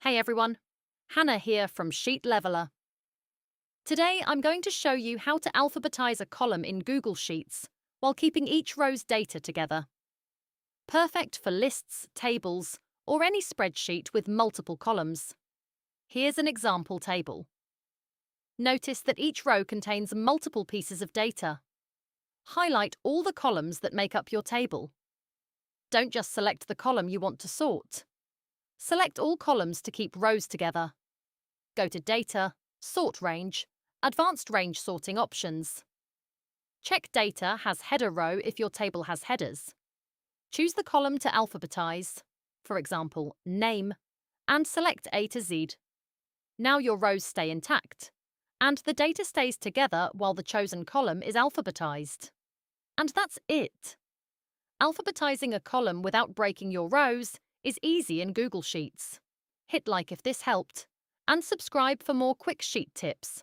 Hey everyone, Hannah here from Sheet Leveler. Today I'm going to show you how to alphabetize a column in Google Sheets while keeping each row's data together. Perfect for lists, tables, or any spreadsheet with multiple columns. Here's an example table. Notice that each row contains multiple pieces of data. Highlight all the columns that make up your table. Don't just select the column you want to sort. Select all columns to keep rows together. Go to Data, Sort Range, Advanced Range Sorting options. Check Data has header row if your table has headers. Choose the column to alphabetize, for example, Name, and select A to Z. Now your rows stay intact, and the data stays together while the chosen column is alphabetized. And that's it. Alphabetizing a column without breaking your rows is easy in Google Sheets. Hit like if this helped, and subscribe for more quick sheet tips.